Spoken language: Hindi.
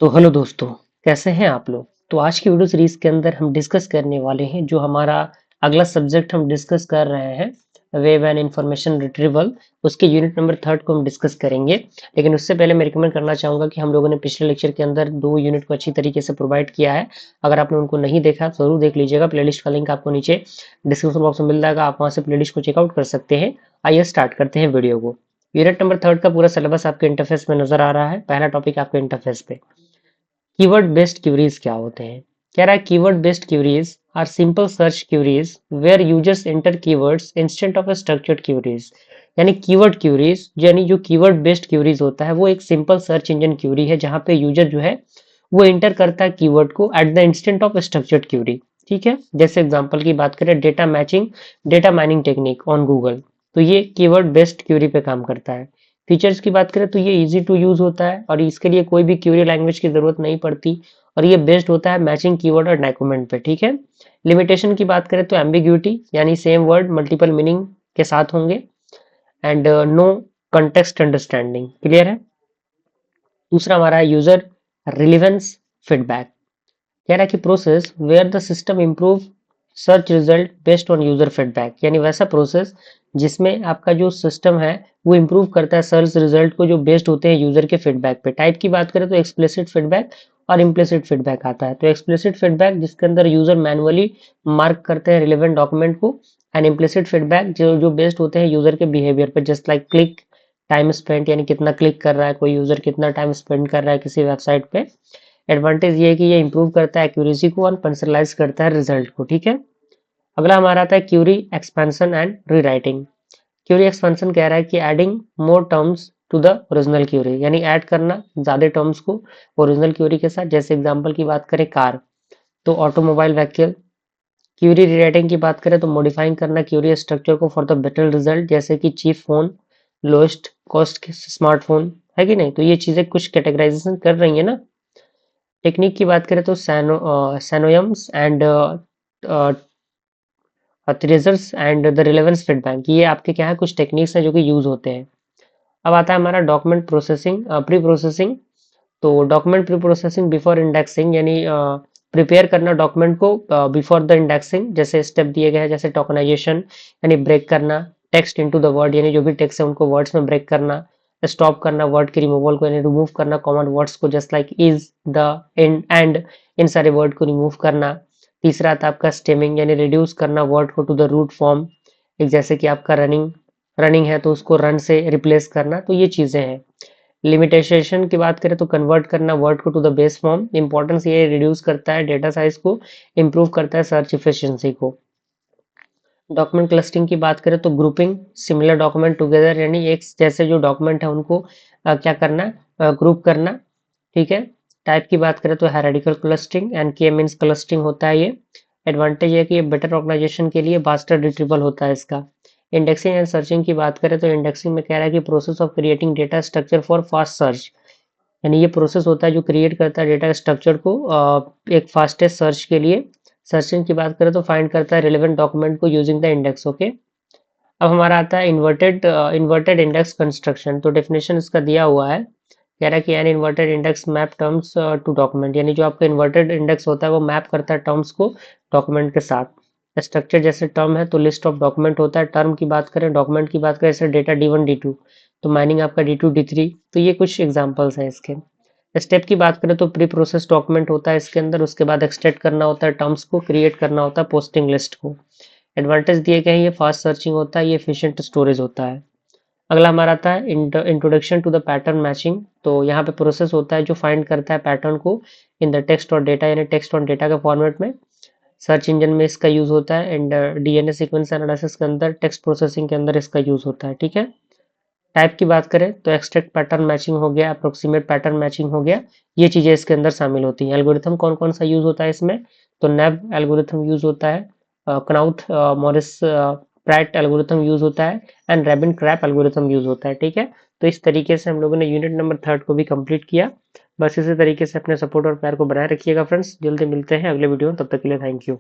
तो हेलो दोस्तों, कैसे हैं आप लोग। तो आज की वीडियो सीरीज के अंदर हम डिस्कस करने वाले हैं जो हमारा अगला सब्जेक्ट हम डिस्कस कर रहे हैं, वेब एंड इंफॉर्मेशन रिट्रीवल। उसके यूनिट नंबर थर्ड को हम डिस्कस करेंगे। लेकिन उससे पहले मैं रिकमेंड करना चाहूंगा कि हम लोगों ने पिछले लेक्चर के अंदर 2 यूनिट को अच्छी तरीके से प्रोवाइड किया है। अगर आपने उनको नहीं देखा तो जरूर देख लीजिएगा। प्लेलिस्ट का लिंक आपको नीचे डिस्क्रिप्शन बॉक्स में मिल जाएगा, आप वहां से प्लेलिस्ट को चेकआउट कर सकते हैं। आइए स्टार्ट करते हैं वीडियो को। यूनिट नंबर थर्ड का पूरा सिलेबस आपके इंटरफेस में नजर आ रहा है। पहला टॉपिक आपके इंटरफेस पे कीवर्ड बेस्ड क्यूरीज क्या होते हैं। कह रहा है keyword based queries are simple search queries where users enter keywords instant of structured queries. यानी कीवर्ड क्यूरीज, यानी जो कीवर्ड बेस्ड क्यूरीज होता है वो एक सिंपल सर्च इंजन क्यूरी है जहां पे यूजर जो है वो एंटर करता है कीवर्ड को at the instant of structured query. ठीक है, जैसे एग्जांपल की बात करें data matching, data mining technique on Google, तो ये कीवर्ड बेस्ड क्यूरी पे काम करता है। फीचर्स की बात करें तो ये इजी टू यूज होता है और इसके लिए कोई भी क्यूरी लैंग्वेज की जरूरत नहीं पड़ती। और ये बेस्ड होता है मैचिंग कीवर्ड और डॉक्यूमेंट पे। ठीक है, लिमिटेशन की बात करें तो एम्बिग्यूटी, यानी सेम वर्ड मल्टीपल मीनिंग के साथ होंगे, and no context understanding. Clear है। दूसरा हमारा यूजर रिलेवेंस फीडबैक। कह रहा है कि process where the system improve search result based on user feedback, यानी वैसा प्रोसेस जिसमें आपका जो सिस्टम है वो इम्प्रूव करता है सर्च रिजल्ट को जो बेस्ड होते हैं यूजर के फीडबैक पे। टाइप की बात करें तो एक्सप्लिसिट फीडबैक और इम्प्लिसिट फीडबैक आता है। तो एक्सप्लिसिट फीडबैक जिसके अंदर यूजर मैनुअली मार्क करते हैं रिलेवेंट डॉक्यूमेंट को, एंड इम्प्लिसिट फीडबैक जो जो बेस्ड होते हैं यूजर के बिहेवियर पे, just like click time spend, यानी कितना क्लिक कर रहा है कोई यूजर, कितना टाइम स्पेंड कर रहा है किसी वेबसाइट पे। एडवांटेज ये है कि ये इंप्रूव करता है एक्यूरेसी को और पर्सनलाइज करता है रिजल्ट को। ठीक है। अगला हमारा आता है query expansion and rewriting. Query expansion कह रहा है कि adding more terms to the original query, यानी ऐड करना ज्यादा टर्म्स को ओरिजिनल क्यूरी के साथ। जैसे एग्जांपल की बात करें कार, तो ऑटोमोबाइल व्हीकल। क्यूरी रीराइटिंग की बात करें तो मॉडिफाइंग करना क्यूरी स्ट्रक्चर को फॉर द बेटर रिजल्ट, जैसे कि cheap phone, lowest cost smartphone, है कि नहीं। तो ये चीजें कुछ कैटेगराइजेशन कर रही है ना। टेक्निक की बात करें तो synonyms and treasures and the relevance feedback, ये आपके क्या है कुछ टेक्निक्स हैं जो कि यूज होते हैं। अब आता है हमारा डॉक्यूमेंट प्रोसेसिंग, प्री प्रोसेसिंग। तो document pre processing before indexing, यानी प्रिपेयर करना डॉक्यूमेंट को बिफोर द इंडेक्सिंग। जैसे स्टेप दिए गए हैं, जैसे टोकनाइजेशन यानी ब्रेक करना, टेक्स्ट इनटू द वर्ड यानी जो भी टेक्स्ट है उनको वर्ड्स में ब्रेक करना, स्टॉप करना वर्ड के रिमूवल को यानी रिमूव करना कॉमन वर्ड्स को, just like is, the, in, and, इन सारे वर्ड को रिमूव करना। तीसरा आता है आपका स्टेमिंग, यानी रिड्यूस करना वर्ड को टू द रूट फॉर्म। एक जैसे कि आपका रनिंग, रनिंग है तो उसको रन से रिप्लेस करना। तो ये चीजें हैं। लिमिटेशन की बात करें तो कन्वर्ट करना वर्ड को to the base form. Importance ये रिड्यूस करता है डेटा साइज को, इंप्रूव करता है सर्च इफिशिएंसी को। डॉक्यूमेंट क्लस्टरिंग की बात करें तो ग्रुपिंग सिमिलर डॉक्यूमेंट टुगेदर, यानी एक जैसे जो डॉक्यूमेंट है उनको क्या करना, ग्रुप करना। ठीक है। टाइप की बात करें तो hierarchical clustering and K means clustering होता है ये। एडवांटेज है कि ये बेटर ऑर्गेनाइजेशन के लिए फास्टर रिट्रीवल होता है इसका। इंडेक्सिंग एंड सर्चिंग की बात करें तो इंडेक्सिंग में कह रहा है कि process of creating data structure for fast search, यानी ये प्रोसेस होता है जो क्रिएट करता है डेटा स्ट्रक्चर को एक फास्टेस्ट सर्च के लिए। सर्चिंग की बात करें तो फाइंड करता है रिलेवेंट डॉक्यूमेंट को यूजिंग द इंडेक्स। ओके। अब हमारा आता है इन्वर्टेड इंडेक्स कंस्ट्रक्शन। तो डेफिनेशन इसका दिया हुआ है। कह रहा है कि an inverted index map terms to document, यानी जो आपका इन्वर्टेड इंडेक्स होता है वो मैप करता है टर्म्स को डॉक्यूमेंट के साथ। स्ट्रक्चर जैसे टर्म है तो लिस्ट ऑफ डॉक्यूमेंट होता है, टर्म की बात करें, डॉक्यूमेंट की बात करें जैसे डेटा D1 D2, तो माइनिंग आपका D2 D3। तो ये कुछ एग्जांपल्स हैं इसके। स्टेप की बात करें तो प्री प्रोसेस डॉक्यूमेंट होता है इसके अंदर, उसके बाद एक्सट्रैक्ट करना होता है टर्म्स को, क्रिएट करना होता है पोस्टिंग लिस्ट को। एडवांटेज दिए गए हैं, ये फास्ट सर्चिंग होता है, ये एफिशिएंट स्टोरेज होता है। अगला हमारा आता है introduction to the pattern matching. तो यहाँ पे प्रोसेस होता है जो फाइंड करता है पैटर्न को इन द टेक्स्ट और डेटा, यानी टेक्स्ट और डेटा के फॉर्मेट में। सर्च इंजन में इसका यूज होता है, एंड डीएनए सीक्वेंस एनालिसिस के अंदर, टेक्स्ट प्रोसेसिंग के अंदर इसका यूज होता है। ठीक है। टाइप की बात करें तो एक्सट्रैक्ट पैटर्न मैचिंग हो गया, अप्रोक्सीमेट पैटर्न मैचिंग हो गया, ये चीजें इसके अंदर शामिल होती हैं। एल्गोरिथम कौन कौन सा यूज होता है इसमें, तो नेब एल्गोरिथम यूज होता है, कनाउथ मॉरिस प्रैट एल्गोरिथम यूज होता है, एंड रैबिन क्रैप एल्गोरिथम यूज होता है। ठीक है। तो इस तरीके से हम लोगों ने यूनिट नंबर थर्ड को भी कंप्लीट किया। बस इसी तरीके से अपने सपोर्ट और प्यार को बनाए रखिएगा फ्रेंड्स। जल्दी मिलते हैं अगले वीडियो में, तब तक के लिए थैंक यू।